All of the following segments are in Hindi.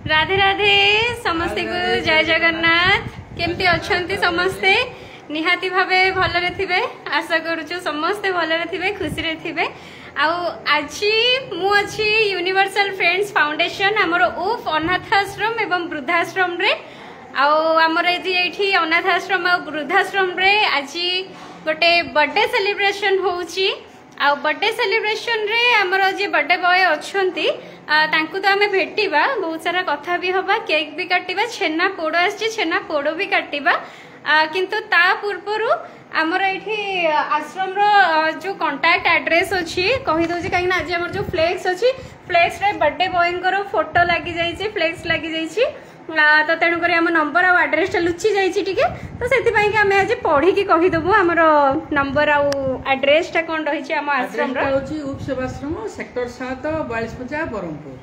राधे राधे समस्ते को जय जगन्नाथ। केमती अछंती समस्ते निहाती भावे भलरे थिबे आशा करूछु समस्ते भलरे थिबे खुशी रे थिबे। आज मु अच्छी यूनिवर्सल फ्रेंड्स फाउंडेशन आमर उफ अनाथ आश्रम एवं वृद्धाश्रम रे आमर ये अनाथ आश्रम और वृद्धाश्रम रे आज गोटे बर्थडे सेलिब्रेशन होउची। आ बर्थडे सेलिब्रेशन रे आमर जे बर्थडे बॉय अच्छी तांकु तो आमे भेटिबा बहुत सारा कथा भी हवा केक भी काटिबा छेना पोड़ आछि छेना पोड़ भी काटिबा किंतु ता पूर्वरु आमर ये आश्रम रो जो कांटेक्ट एड्रेस अच्छी कही दउछि काहे ना आज हमर जो फ्लेक्स अच्छी फ्लेक्स रे बर्थडे बॉय को फोटो लगी जाइछि फ्लेक्स लगी जाइछि तो तेणुक आम नंबर आ एड्रेस लुचि जाइए तो से आम आज पढ़ी कहीदेबू आम नंबर आड्रेस कौन रही आम आश्रम उपसेवाश्रम सेक्टर 7 4250 ब्रह्मपुर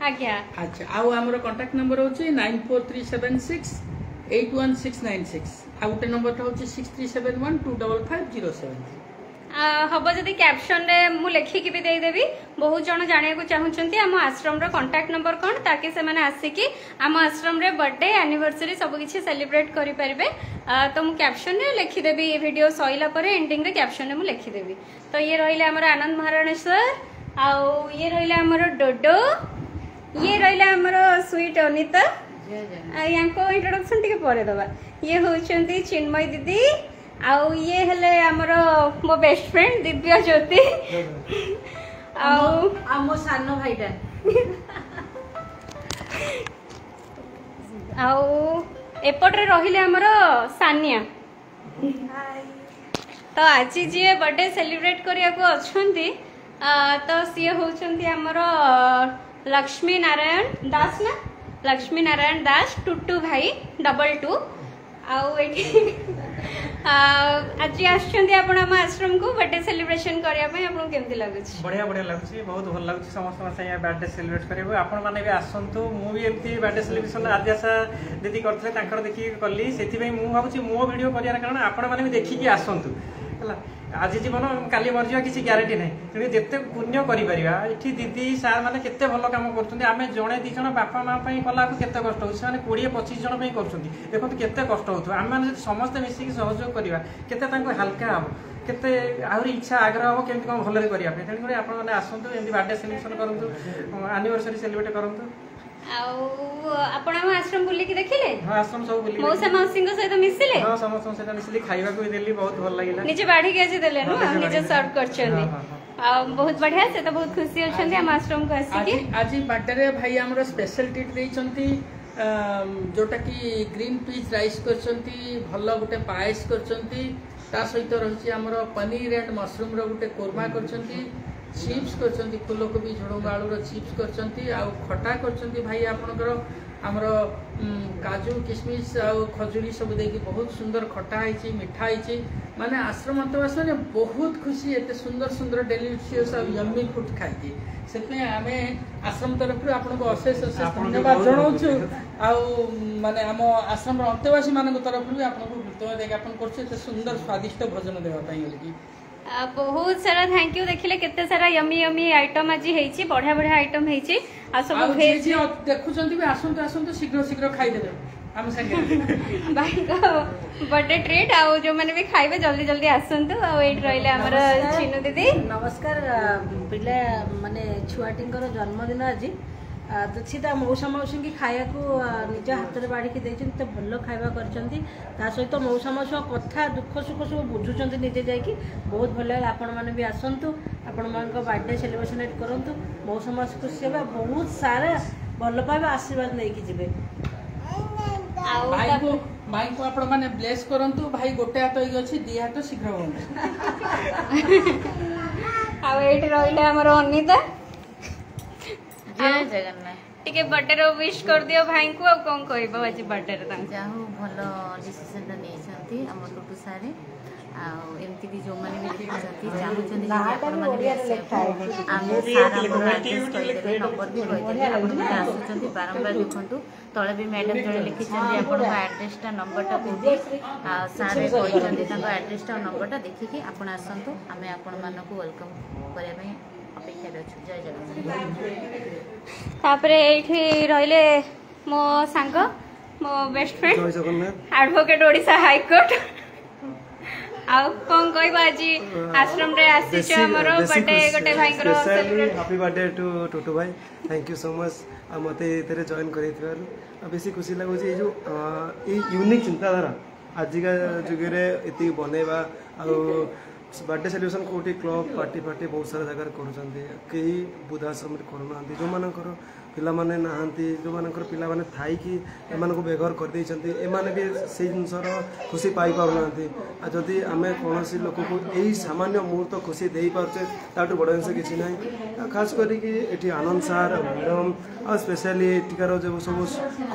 आज्ञा। अच्छा आमर कांटेक्ट नंबर होची 94376 819696 आ गोटे नंबर होची 6371255073 हम जदि कैप्शन रे मु लिखिकी भी देदेवी बहुत जन जाना चाहूँगी आम आश्रम रो कांटेक्ट नंबर कौन ताकि से माने आसिकी आम आश्रम रे बर्थडे एनिवर्सरी सब किछि सेलिब्रेट करि परिबे। तो मु कैप्शन रे लिखिदेवी वीडियो सइला परे एंडिंग रे कैप्शन रे मु लिखिदेवी। तो ये रहिले हमर आनंद महाराणेश्वर आउ ये रहिले हमर डोडो ये रहिले हमर स्वीट अनिता यांको इंट्रोडक्शन टिके परे दबा। ये होचंती चिन्मय दीदी आउ ये हेले हमर मो बेस्ट फ्रेंड दिव्या ज्योति आ मो सानो भाईटा आउ एपटरे रहिले हमर सानिया। तो आज जी बर्थडे सेलिब्रेट करिया को अछंती तो सी होचंती हमर लक्ष्मी नारायण दास ना लक्ष्मी नारायण दास टुटू भाई 22 आउ आज आम आश्रम को बर्थडे सेलिब्रेशन करने केमती लगुच बढ़िया बढ़िया लगुच बहुत भल लगुच समस्त बर्थडे सेलिब्रेट करेंगे आपण मैंने भी आसतु मु भी एमती बर्थडे सेलिब्रेशन आज आशा दीदी करते देखिए कली से भावी मो वीडियो करार कारण आपण मैंने भी देखिकी आसतु आज जीवन काली मरजा किसी ग्यारंटी ना तेणु जिते पुण्य करें दीदी सार मैंने केते भल काम करें जड़े दी जन बापा माँ कला केते कष्ट हो 20-25 जन कर देखो केते कष्ट हो आम मैंने समस्ते मिसिकी सहयोग करवा केते हल्का हम केते आहरी इच्छा आग्रह हम केमती कौन भलरे करने तेणुक आपने आसतु एमती बर्थडे सेलिब्रेशन करूँ एनिवर्सरी सेलिब्रेट करूँ। आपण आश्रम बुलिकी देखिले हां आश्रम सब बुलिकी मौसा मौसी सहित मिसिले हां समस्त सहित मिसिले खाइबा को देली बहुत भल लागिला निजे बाढ़ी के आज देले न निजे सर्व करछनी बहुत बढ़िया से तो बहुत खुशी होछंती हम आश्रम को आसी आज बर्थडे रे भाई हमरो स्पेशल ट्रीट देइछंती जोटा कि ग्रीन पीस राइस करछंती भल गुटे पायस करछंती ता सहित रहछि हमरो paneer and mushroom row Gute korma करछंती chips करछंती फूलकोबी झुडंग आलू रो चिप्स करछंती आ खटा करछंती भाई आपनकर हमर काजू किशमिश आ खजुरी सब देकी बहुत सुंदर खटा है मिठा है माने आश्रम अंतवास ने बहुत खुशी एते सुंदर सुंदर डेलीशियस आ यम्मी फूड खाई से आम आश्रम तरफ आपको अशेष अशेष धन्यवाद जनाऊँ आ माने आम आश्रम अंतवासी मान तरफ भी आपको धन्यवाद कर सुंदर स्वादिष्ट भोजन देवाई बहुत सारा थैंक यू देखिले केते सारा यमी यमी आइटम आज हेची बढ़िया बढ़िया आइटम हेची आ सब भेज देखुचंती भी आसंतु आसंतु शीघ्र शीघ्र खाई देबे हम संगे भाई को बर्थडे ट्रीट आ जो माने भी खाइबे जल्दी जल्दी आसंतु आ एट रहिले हमर चिन्नू दीदी नमस्कार पिले माने छुआटिंकर जन्मदिन आज तो सी मौसा मौसी की खाया को निज हाथ में बाढ़ तो भल खावा कर सहित मौसा मौसी कथा दुख सुख सब बुझुंट निजे जाकि बहुत भल लगे आपण मैंने भी आसतु आपण मान बर्थडे सेलिब्रेशन करूँ मौसा मौसी खुशी हे बहुत सारा भल पाइबा आशीर्वाद नहीं जी भाई को आपण माने ब्लेस करंतु भाई गोटे हाथ होई अछि दी हाथ शीघ्र हो आ एट रहिले हमर अनिता जय जगन्नाथ टिके बर्थडे रो विश कर दियो भाई को अब कोन कहबो आज बर्थडे रे तां जाहु भलो डिसीजन नै छथि हम टुटू सारे आ एमती भी जो माने भी देखछथि चाहउछथि जे आपण माने भी आसे आमे सारा एड्रेस कहि नंबर भी कहि देले आपण आसुछथि बारंबार देखंतु तळे भी मैडम जळे लिखिछथि आपण एड्रेस टा नंबर टा कोथि आ सारे कहिछथि ताको एड्रेस टा नंबर टा देखिकि आपण आसंतु आमे आपण मानको वेलकम करिया पई अपेक्षा रछु। जय जगन्नाथ। तापर एठी रहले मो सांग मो best friend advocate Odisha high court आ कौन कहबा आज आश्रम रे आसी हमरो बर्थडे गोटे भाई करो celebrate happy birthday to Tutu भाई थैंक यू सो मच आ मते एतरे जॉइन करैथिबार आ बेसी खुशी लागो जे जो ए यूनिक चिंताधारा आजिका जुगे रे एति बनेबा आ बर्थडे सेलिब्रेशन कोटी क्लब पार्टी पार्टी बहुत सारा जगह करूछन्ते कई बुद्धाश्रम रे करूनांती जो मानकर पिला माने नाहंती जो मानकर पिला माने थाई कि एमान को बेघर कर देइछन्ती एमाने भी से जिनसर खुशी पाई पाउनांती आ जदी हमें कोनोसी लोक को एई सामान्य मुहूर्त खुशी देई पारछे ताटू बड़ जिनस किछि नाही खास करी कि एठी आनंद सर मैडम आ स्पेशली एटिकार जो सब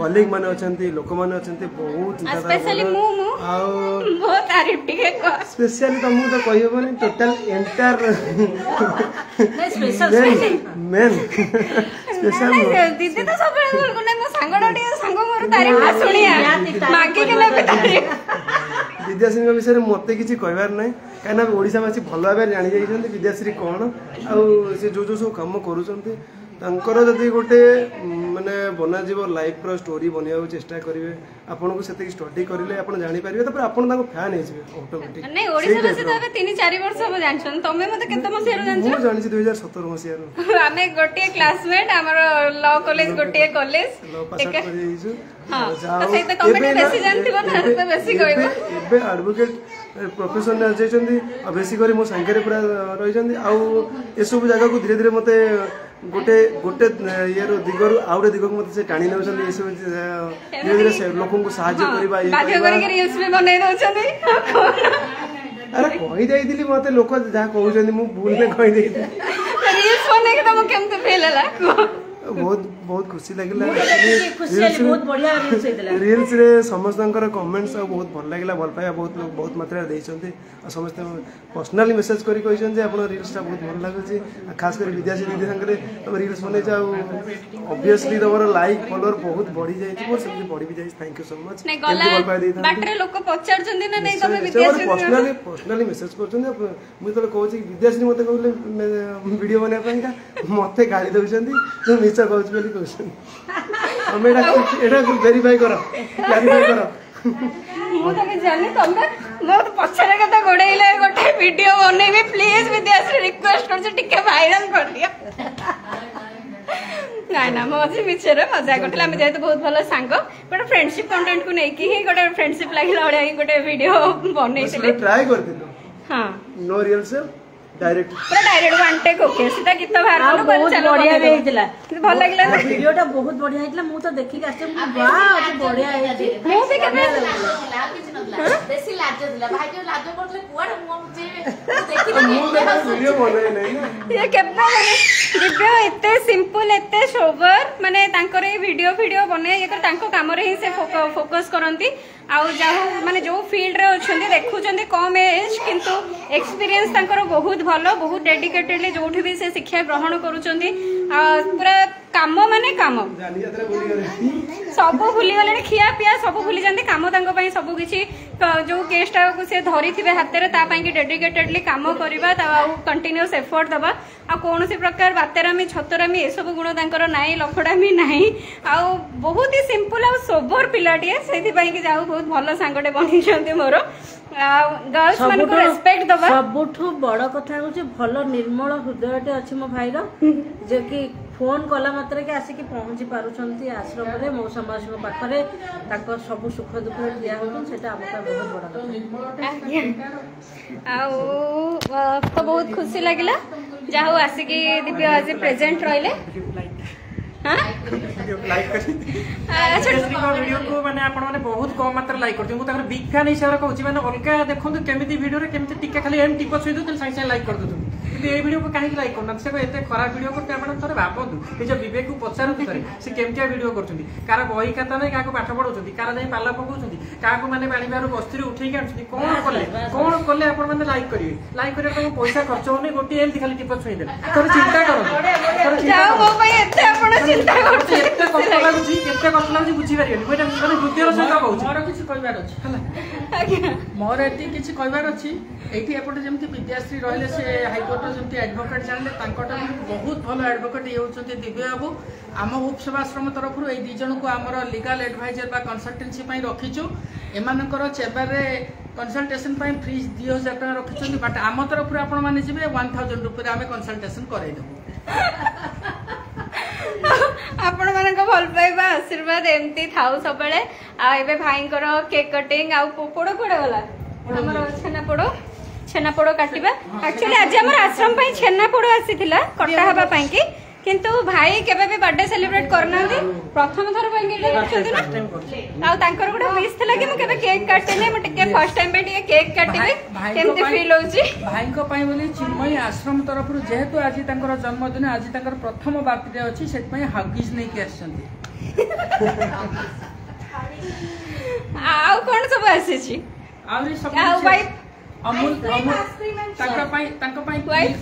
कलीग माने अछन्ती लोक माने अछन्ती बहुत स्पेशली मु आ बहुत तारीफ टिके कर स्पेशली त मु त कहिबो नि टोटल एंटायर मेन स्पेशल दीदी तो सब बोल को मो सांगडटी सांग मोर तारीफ सुनिया मागे के ले तारीफ विद्याश्री विषय में मत किसी कहबार ना कहीं ओडावासी भल भाव जानी जाइए विद्याश्री कौन आउ जो जो सब कम करुँच जदि गोटे माने बना लाइफ रो स्टोरी बनवा चेष्टा करेंगे आपन को से स्टडी करेंगे आप जानीपारे तापर आप फैन ऑटोमेटिक नहीं ओडिसावासी तो 3-4 वर्ष हम जानछन तमे मते केते मसिया रो जानछ मु जानि 2017 मसिया रो हमें गोटे क्लासमेट हमर लॉ कॉलेज गोटे कॉलेज लॉ पास आउट कर जाइछु हां तो से तो कमेंट बेसी जानथिबो ना तो बेसी कहबो एबे एडवोकेट प्रोफेशन जाइछन्ती बेसी करी मो संगे रे पूरा रहि जंदी आ ए सब जगह को धीरे धीरे मते गोटे गोटे ये दिगरु आउरे दिग को मते से टाणी नउछन्ती ए सब धीरे धीरे से लोकन को सहायता करबा ये बाध्य करके रील्स भी बनै दउछन्ती अरे कहि देई दिली मते लोक जा कहउछन्ती मु भूल में कहि देई रील्स बनै के तुम केमते फेल हला बहुत बहुत खुशी लगिला बहुत बढ़िया रील्स हेतला रील्स रे समस्तनकर कमेंट्स बहुत भल लगिला भल पाया बहुत लोग बहुत मात्रा देइछन्ती आ समस्त पर्सनली मेसेज करी कहिसन जे आपन रील्स ता बहुत भल लागुची खास कर विद्यार्थी दीदी संगरे तुम रील्स बनै जाऊ ऑब्वियसली तमरो लाइक फॉलोअर बहुत बढ़ी जाई मोर सब बढ़ी भी जाई थैंक यू सो मच नहीं गला बाटरे लोक पचारछन्ती ना नहीं तमे विद्यार्थी पर्सनली मेसेज करछन्ती मु तो कहू छी विद्यार्थी मते कहले वीडियो बनै पइका मते गाली दउछन्ती मिसा कहू बोली कहछन हम एटा वेरीफाई करो क्लैरिफाई करो मु तो के जानि तमे मो तो पछरे कथा गोडेइले गोटे वीडियो बनेबी प्लीज विद्याश्री रिक्वेस्ट करछ टिके वायरल कर दिया ना ना मजे बिचरे मजा करथला हम जेते बहुत भलो सांग गोटे फ्रेंडशिप कंटेंट को नै कि ही गोटे फ्रेंडशिप लागिला ओडा गोटे वीडियो बनेइले ट्राई करथिलो हां नो रियल से डायरेक्ट पूरा डायरेक्ट वन टेक ओके सीधा गीत बाहर करो बहुत बढ़िया हेतला भल लागला ना वीडियोटा बहुत बढ़िया हेतला मु तो देखि के आछे वाह बढ़िया हेती मु भी केबे बेसी लाज दिला भाई जो लाज करले कुआड मु देखि वीडियो बनाई नहीं ये केबे दिव्य एते सिंपल एते सोबर माने तांकर ए वीडियो बने ये तांको काम रे ही से फोकस करंती आउ जाहो माने जो फील्ड रे अछंती देखुचंती कम एज किंतु एक्सपीरियंस तांकर बहुत भलो बहुत डेडिकेटेडली जोठी भी से शिक्षा ग्रहण करूचंती पूरा काम माने काम सब भूली गले खिया पिया सब भूली जाते काम सब किसी जो गेस्ट को सी धरी थे हाथ में ताकि डेडिकेटेडली काम करवा कंटिन्यूस एफर्ट दबा आ कौन प्रकार बातेरामी छतरामी ये सब गुण तांकर नाई लफड़ामी नाई आ बहुत ही सिंपल आ सोबर पिलाटिए से जाऊ बहुत भल सांगटे बनी मोर गर्ल्स मान को रेस्पेक्ट दबा सबुठु बड़ कथा हो भल निर्मल हृदयटे अच्छी मो भाईर जे कि फोन कला मात्र के आसिक पहुंची पारुछंती आश्रम रे मौ समाज को पाखरे ताको सब सुख दुख ठिया होतन सेटा आपका बहुत बड़ा कथा आ तो बहुत खुशी लागिला जाहु आसिक दिव्य आज प्रेजेंट रहिले लाइक वीडियो को माने आपण माने बहुत कम मात्रा लाइक करथि मु ताकर बिग फैन हिसाब रे कहूची माने अलका देखंतु केमिति वीडियो रे केमिति टिका खाली एम टिप छुई दउ साइ साइ लाइक कर दउ কিন্তু এই ভিডিও কাহি লাইক করনা সে এতে খরাপ ভিডিও করতে आपण थोड़े भाबंतु ए जो विवेक को पचारु करे से केमटिया वीडियो करछंती कार बही खाता नै काको पाठ पढौछंती कार नै पाला पकौछंती काको माने पानी बारू बस्ती उठै के आछंती कोन कले आपण माने लाइक करे तो पैसा खर्च होने गोटी एम खाली टिप छुई दे थोड़े चिंता करो जाओ मो भाई एते आपण चिंता करते एते कष्ट लाଗୁଛି बुझी पारियनि कोइटा माने हृदयर सहित कहूछि मोर किछि कहबार अछि हला आज्ञा मोर एति किछि कहबार अछि एठी एपटे जेमति विद्याश्री रहले से हाईकोर्ट जेमति एडवोकेट जानले तांकटा बहुत भलो एडवोकेट हेउचंती दिव्य बाबू आम उपसेवाश्रम तरफ ए दी जन को आमर लीगल एडवाइजर बा कंसल्टेंसी पई रखिछु एमानकर चेम्बर रे कंसल्टेशन पई फीस 2000 टका रखिछंती बट आम तरफ आपण माने जिबे 1000 रुपया आमे कंसल्टेशन करै देबो आपण मानक भल पाइबा आशीर्वाद एमती थाउ सबले आ एबे भाईंकर केक कटिंग आ पोड़ो कोडे गला हमर छेना पोड़ो काटिबा एक्चुअली आज हमर आश्रम पई छेना पोड़ो आसीथिला कटा हबा पई की किंतु भाई केबे भी बर्थडे सेलिब्रेट करना प्रथम थर पई गेले आ तांकर गुडा मिस थिला कि म केबे केक काटे नै म टिके फर्स्ट टाइम पे टिके केक काटिबे केमते फील होची भाई को पई बोली चिन्मयी आश्रम तरफ रु जेहेतु आज तांकर जन्मदिन आज तांकर प्रथम बर्थडे अछि सेट पई हगिस नै के आछंती आउ कोन सब आसी छी आउरी सब वाइफ अमूल तांका पई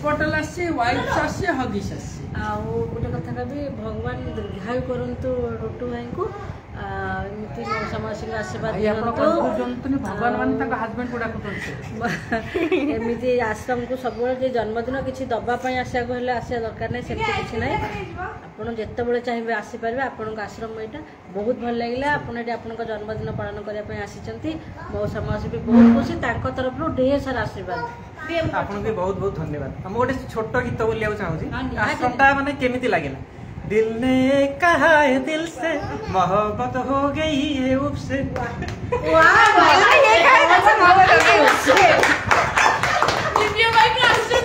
बॉटल आसी वाइफ आसी हगिस आसी आउ गोटे कथा कहबी भगवान दीर्घायु करंतु रोटू भाई को एमती समासिक आशीर्वाद भगवान मान तांका हस्बैंड को डाकुतन एमती आश्रम को सब जे जन्मदिन किछि दबा पई आसिया को हेले आसिया दरकार नै सेमती किछि नै आपण जत्ते बेले चाहिबे आसी परबे आपण को आश्रम एटा बहुत भल लागला आपण एटा आपण को जन्मदिन पालन करिया पई आसीचंती मो समाज भी बहुत खुशी तांको तरफ रो ढेर सारा आशीर्वाद आपन के बहुत बहुत धन्यवाद हम गोटे छोटो गीत बोलिया चाहूँ आश्रमटा माने केमिति लागेला दिल ने कहा है दिल से मोहब्बत हो गई है उससे वाह वाह ये कहा था मोहब्बत हो गई उससे दिव्य भाई क्लास से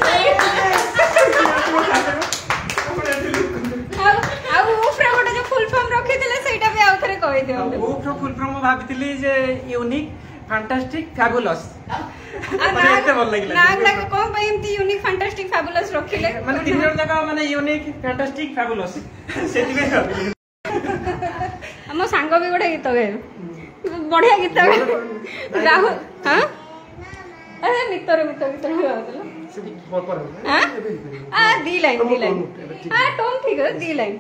आ ऊपर गोटे जो फुल फॉर्म रखी थिले सेटा भी आउ थरे कहि दियो ऊपर फुल फॉर्म भाबितली जे यूनिक फैंटास्टिक फैबुलस माने एते भल लागला नाम लागे कोन पई एमती यूनिक फैंटास्टिक फैबुलस रखिले माने तीन जण जका माने यूनिक फैंटास्टिक फैबुलस सेति में हम सांग भी गोटे गीत गाए बढ़िया गीत गाए राहुल हां अरे मित्र गीत गाउतला हां दी लाइन हां टोन ठीक है दी लाइन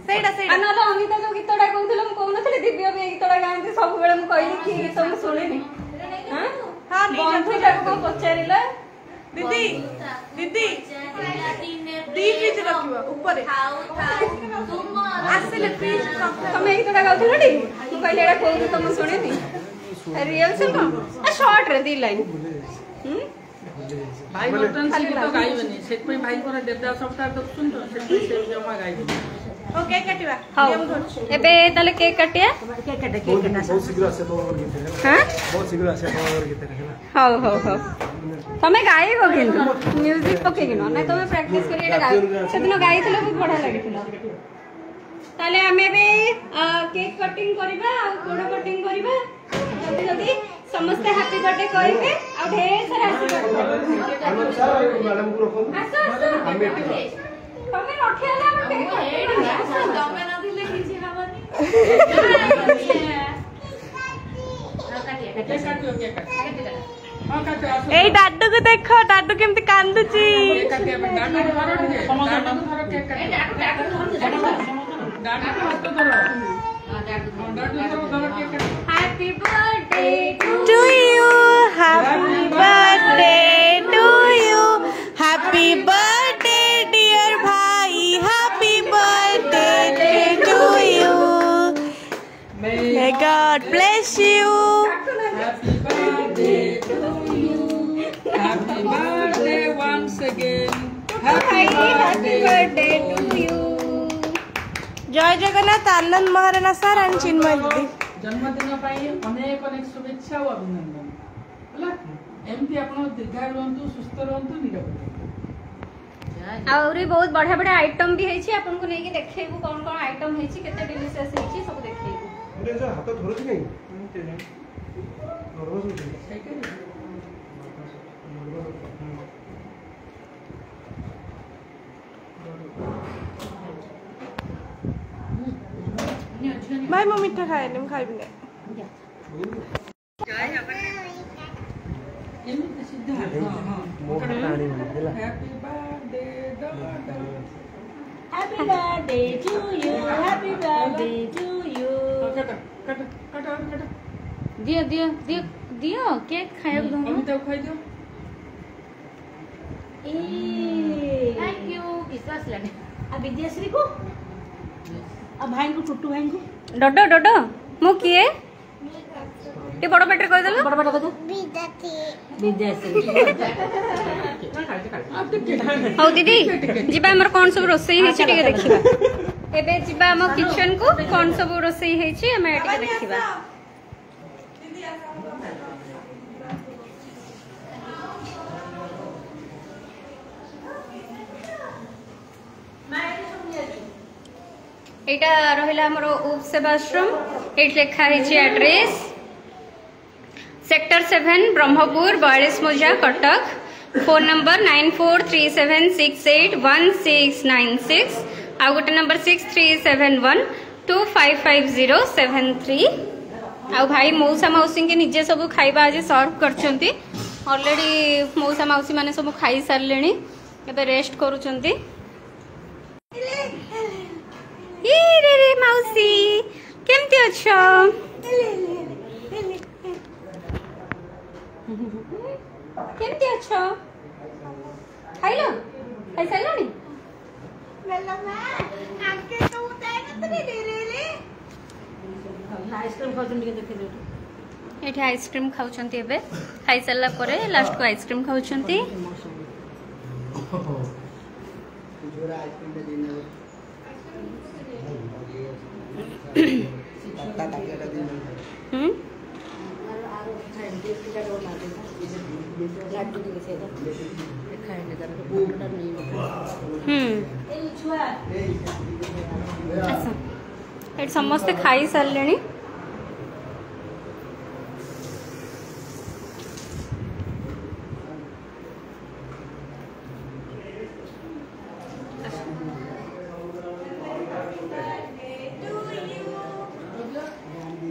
सेटा अनलो अमिता जो गीतडा कहउथले हम कहउनथले दिव्य भी गीतडा गांती सब बेले हम कहली की गीत हम सुनिनी हां हां बंधु को पचारिला दीदी दीदी दी फ्रिज रखिबा ऊपर आसले फ्रिज तमे गीतडा गाउथले डी हम कहले एडा कहउ तुम सुनिनी रियल से आ शॉर्ट रे दी लाइन भाई बर्तन से तो गाइबनी सेट पे भाई को देवदा सबटा तो सुन तो सेट पे से जमा गाइबनी ओके काटिबा हां एबे ताले केक काटिया केक काटे बहुत शीघ्र आसे तो और गीत है हां बहुत शीघ्र आसे तो और गीत है हां तमे गाइबो किंतु म्यूजिक पके किनो नै तमे प्रैक्टिस करी एटा गाइ सेदिन गाइथिलो बहुत बढ़िया लागिथिलो ताले हमें भी केक कटिंग करबा आ कोड कटिंग करबा जल्दी जल्दी समस्त हैप्पी बर्थडे कहिबे आ ढेर सारा आशीर्वाद हम सर मैडम को रखो हमें तमे रखियाला हम केक तमे न दिले किछि हबनी ए डाडू को देखो डाडू केमती कांदुची happy birthday to you happy birthday to you happy birthday dear भाई happy birthday to you may God bless you happy birthday to you happy birthday once again happy birthday to you जय जगन्नाथ आनंद महाराणा सर एंड चिन्मय दीदी जन्मदिन पाई अनेक अनेक शुभेच्छा और अभिनंदन हला एमती आपण दीर्घायु रहंतु सुस्थ रहंतु निरोग आउरी बहुत बढ़िया बढ़िया आइटम भी हेछि आपन को नेकी देखेबु कोन कोन आइटम हेछि केते डिलीशियस हेछि सब देखेबु अरे जो हाथ धरछि नहीं भाई मो मीठा खाए हम खाइबे नै एमती सीधा हां मोह कहानी है happy birthday happy birthday to you काट काट काट काट दियो दियो दियो दियो केक खाया को दो अमिताभ खाई दियो थैंक यू विश्वास लाने आ विद्याश्री को आ भाई को टुटू भाई को डडो डडो मु किए टे बड़ पेटर कह देलो बड़ बड़ कदो विद्याश्री हौ दीदी जिबा हमर कोन सब रोसई हेछि टिके देखिबा एबे जिबा हम किचन को कोन सब रोसई हेछि हमें टिके देखिबा एटा रहिला हमर उप सेवाश्रम एट लिखा हेछि एड्रेस सेक्टर 7 ब्रह्मपुर 42 मोजा कटक फोन नंबर 9437681696 आ गोटे नंबर 6371255073 आ भाई मौसा मौसी के निजे सब खाइबा आज सर्व करछंती ऑलरेडी मौसा मौसी माने सब खाई सारलेनी एबे रेस्ट करूछंती रे रे मौसी केमती अछो केमती अछो खाइलो खाइ साइलोनी आइसक्रीम खाउछन के देखे दे एठी आइसक्रीम खाउछंती एबे खाइ सारला परे लास्ट को आइसक्रीम खाउछंती जोरा आइसक्रीम दे देना समस्ते खाई सारे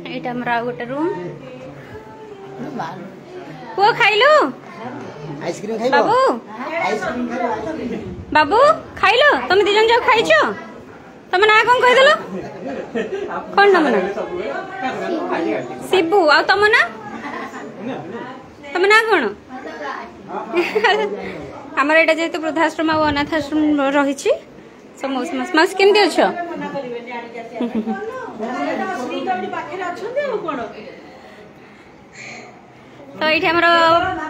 एटा हमरा गोटे रूम पुओ खाइलो आइसक्रीम खाइबो बाबू आइसक्रीम खाइबो बाबू खाइलो तुम दी जन जाओ खाइछो तुम ना कोन कहि देलो कोन नाम ना शिबू आ तुम ना कोन हमर एटा जेतु वृद्धाश्रम आ अनाथाश्रम रहिछि सब मौस केमती अछो तो ये आमर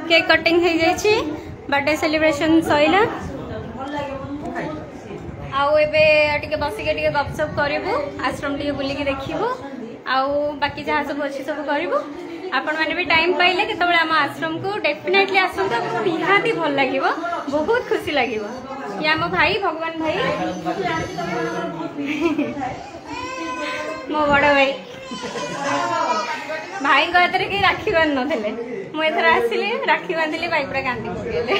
केक कटिंग हो जाइए बर्थडे सेलिब्रेशन सैला आउ एबे बसिके गपसप करूँ आश्रम टे बुलिकी देखू आउ बाकी जहाँ सब अच्छी सब करूँ आपण मैंने भी टाइम पाइले के आम आश्रम को डेफिनेटली आसतु निहाती भल लगे बहुत खुशी लगे ये आम भाई भगवान भाई मो बड़ भाई भाई को एथरे के राखी बांध नथिले मु एथरे आसिले राखी बांधिले भाई पूरा कांदी पकेले